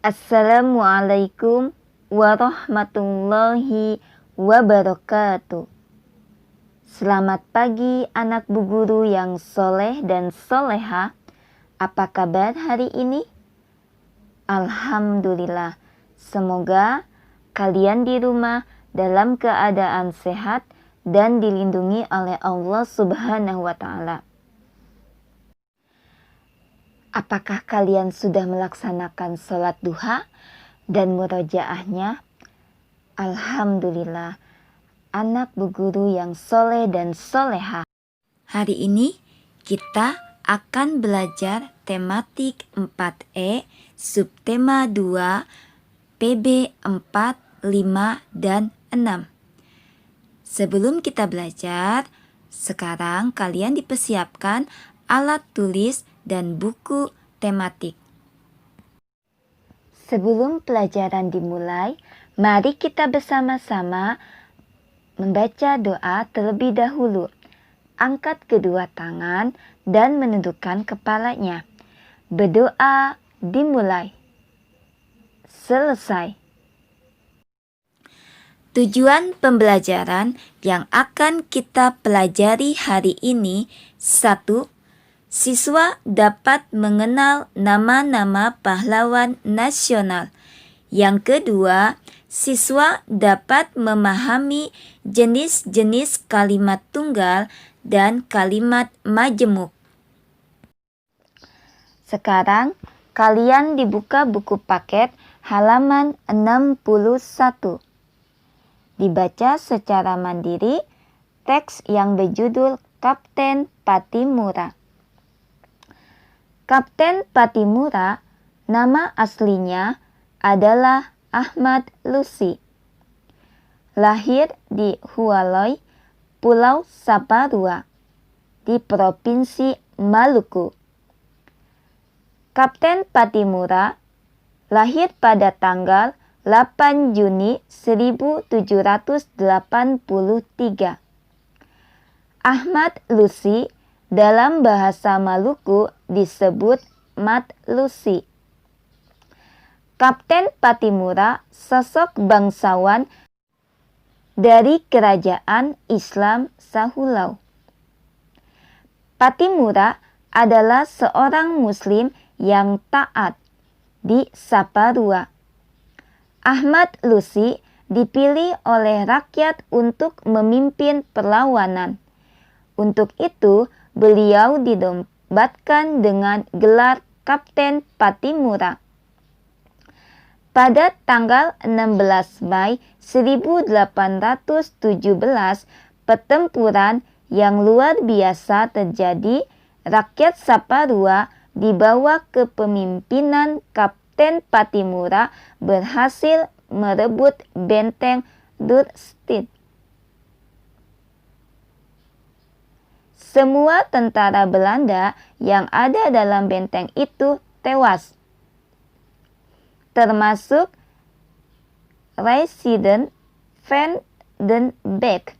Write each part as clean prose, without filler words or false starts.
Assalamualaikum warahmatullahi wabarakatuh. Selamat pagi anak Bu Guru yang soleh dan soleha. Apa kabar hari ini? Alhamdulillah. Semoga kalian di rumah dalam keadaan sehat dan dilindungi oleh Allah Subhanahu wa Ta'ala. Apakah kalian sudah melaksanakan sholat duha dan murojaahnya? Alhamdulillah, anak Bu Guru yang soleh dan soleha. Hari ini kita akan belajar tematik 4E, subtema 2, PB 4, 5, dan 6. Sebelum kita belajar, sekarang kalian dipersiapkan alat tulis dan buku tematik. Sebelum pelajaran dimulai, mari kita bersama-sama membaca doa terlebih dahulu. Angkat kedua tangan dan menundukkan kepalanya. Berdoa dimulai. Selesai. Tujuan pembelajaran yang akan kita pelajari hari ini: 1. Siswa dapat mengenal nama-nama pahlawan nasional. Yang kedua, siswa dapat memahami jenis-jenis kalimat tunggal dan kalimat majemuk. Sekarang, kalian dibuka buku paket halaman 61. Dibaca secara mandiri teks yang berjudul Kapten Patimura. Kapten Patimura, nama aslinya adalah Ahmad Lusi. Lahir di Hualoi, Pulau Saparua, di Provinsi Maluku. Kapten Patimura lahir pada tanggal 8 Juni 1783. Ahmad Lusi dalam bahasa Maluku disebut Mat Lusi. Kapten Patimura sosok bangsawan dari kerajaan Islam Sahulau. Patimura adalah seorang muslim yang taat di Saparua. Ahmad Lusi dipilih oleh rakyat untuk memimpin perlawanan. Untuk itu, beliau dinobatkan dengan gelar Kapten Patimura. Pada tanggal 16 Mei 1817, pertempuran yang luar biasa terjadi. Rakyat Saparua di bawah kepemimpinan Kapten Patimura berhasil merebut benteng Durstid. Semua tentara Belanda yang ada dalam benteng itu tewas, termasuk Resident van den Beek.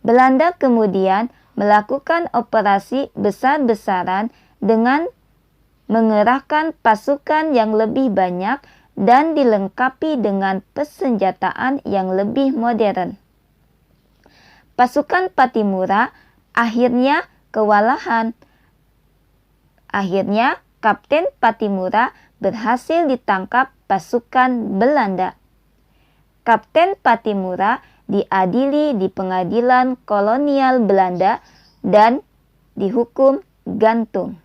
Belanda kemudian melakukan operasi besar-besaran dengan mengerahkan pasukan yang lebih banyak dan dilengkapi dengan persenjataan yang lebih modern. Pasukan Patimura akhirnya kewalahan. Akhirnya Kapten Patimura berhasil ditangkap pasukan Belanda. Kapten Patimura diadili di pengadilan kolonial Belanda dan dihukum gantung.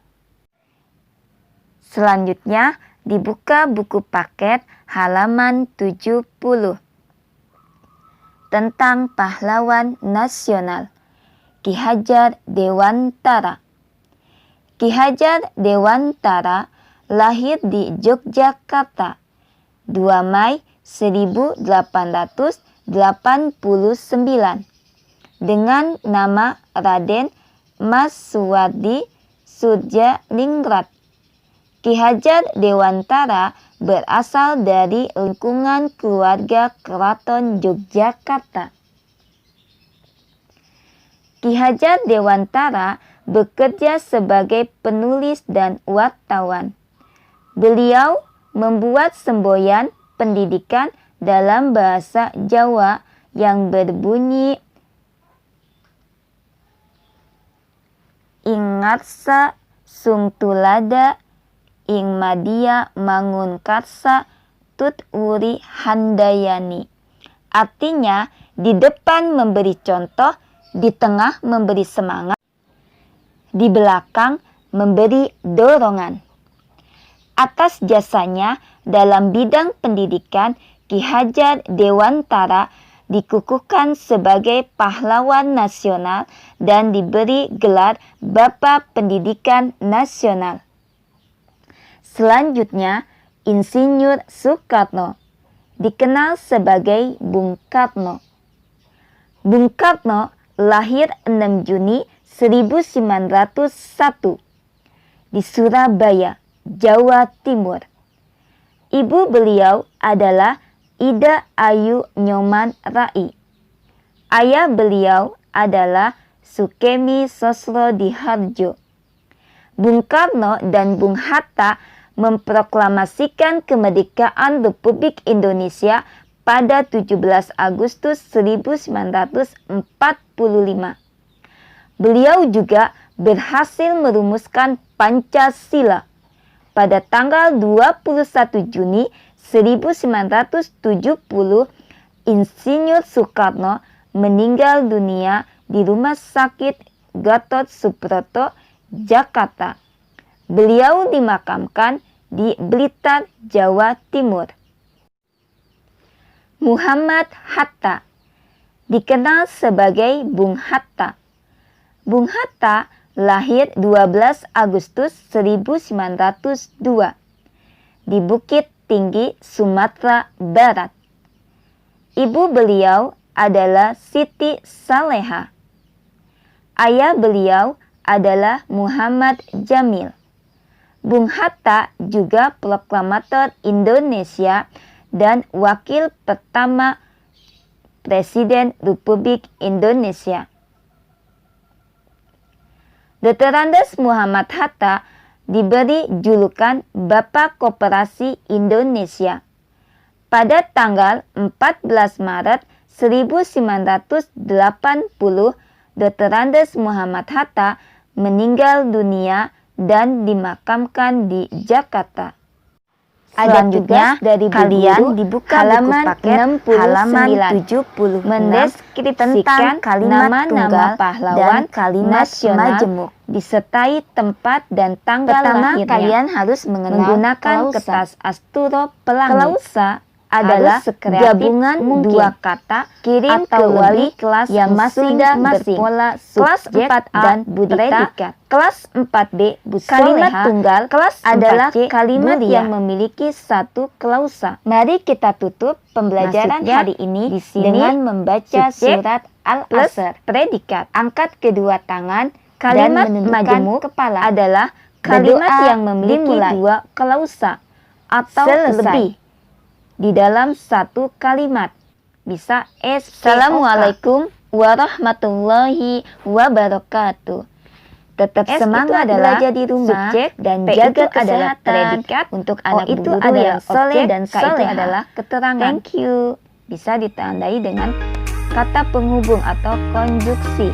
Selanjutnya dibuka buku paket halaman 70. Tentang pahlawan nasional. Ki Hajar Dewantara. Ki Hajar Dewantara lahir di Yogyakarta 2 Mei 1889 dengan nama Raden Mas Suwardi Surjaningrat. Ki Hajar Dewantara berasal dari lingkungan keluarga Keraton Yogyakarta. Ki Hajar Dewantara bekerja sebagai penulis dan wartawan. Beliau membuat semboyan pendidikan dalam bahasa Jawa yang berbunyi Ingatsa sungtulada ing madia mangun karsa tut wuri handayani. Artinya, di depan memberi contoh, di tengah memberi semangat, di belakang memberi dorongan. Atas jasanya dalam bidang pendidikan, Ki Hajar Dewantara dikukuhkan sebagai pahlawan nasional dan diberi gelar Bapak Pendidikan Nasional. Selanjutnya, Insinyur Soekarno dikenal sebagai Bung Karno. Bung Karno lahir 6 Juni 1901 di Surabaya, Jawa Timur. Ibu beliau adalah Ida Ayu Nyoman Rai. Ayah beliau adalah Sukemi Sosrodihardjo. Bung Karno dan Bung Hatta memproklamasikan kemerdekaan Republik Indonesia pada 17 Agustus 1945. Beliau juga berhasil merumuskan Pancasila. Pada tanggal 21 Juni 1970, Insinyur Soekarno meninggal dunia di Rumah Sakit Gatot Subroto, Jakarta. Beliau dimakamkan di Blitar, Jawa Timur. Muhammad Hatta dikenal sebagai Bung Hatta. Bung Hatta lahir 12 Agustus 1902 di Bukit Tinggi, Sumatera Barat. Ibu beliau adalah Siti Saleha. Ayah beliau adalah Muhammad Jamil. Bung Hatta juga proklamator Indonesia dan wakil pertama Presiden Republik Indonesia. Dr. Andes Muhammad Hatta diberi julukan Bapak Koperasi Indonesia. Pada tanggal 14 Maret 1980, Dr. Andes Muhammad Hatta meninggal dunia dan dimakamkan di Jakarta. Selanjutnya dari kalian dibuka halaman 69 mendeskripsikan nama-nama pahlawan dan kalimat majemuk disertai tempat dan tanggal lahirnya. Kalian harus menggunakan kertas asturo pelangi. Klausa adalah gabungan dua kata kirim ke wali kelas yang masing-masing berpola subjek dan predikat. Kelas 4B kalimat tunggal kelas adalah kalimat yang memiliki satu klausa. Mari kita tutup pembelajaran hari ini di sini dengan membaca surat Al-Asr. Predikat angkat kedua tangan. Kalimat majemuk kepala adalah kalimat yang memiliki dua klausa atau lebih di dalam satu kalimat. Bisa Assalamualaikum warahmatullahi wabarakatuh. Tetap semangat belajar di rumah. Subjek dan jaga kesehatan predikat untuk anak itu adalah soleh dan itu adalah keterangan. Thank you. Bisa ditandai dengan kata penghubung atau konjuksi.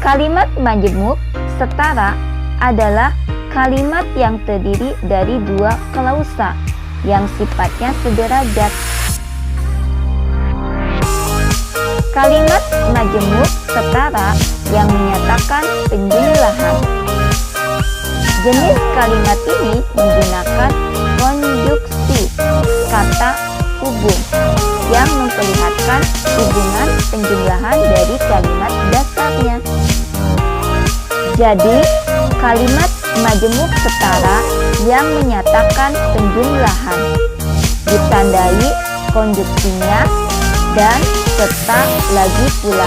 Kalimat majemuk setara adalah kalimat yang terdiri dari dua klausa yang sifatnya sederajat. Kalimat majemuk setara yang menyatakan penjumlahan. Jenis kalimat ini menggunakan konjuksi kata hubung yang memperlihatkan hubungan penjumlahan dari kalimat dasarnya. Jadi, kalimat majemuk setara yang menyatakan penjumlahan ditandai konjuksinya dan serta lagi pula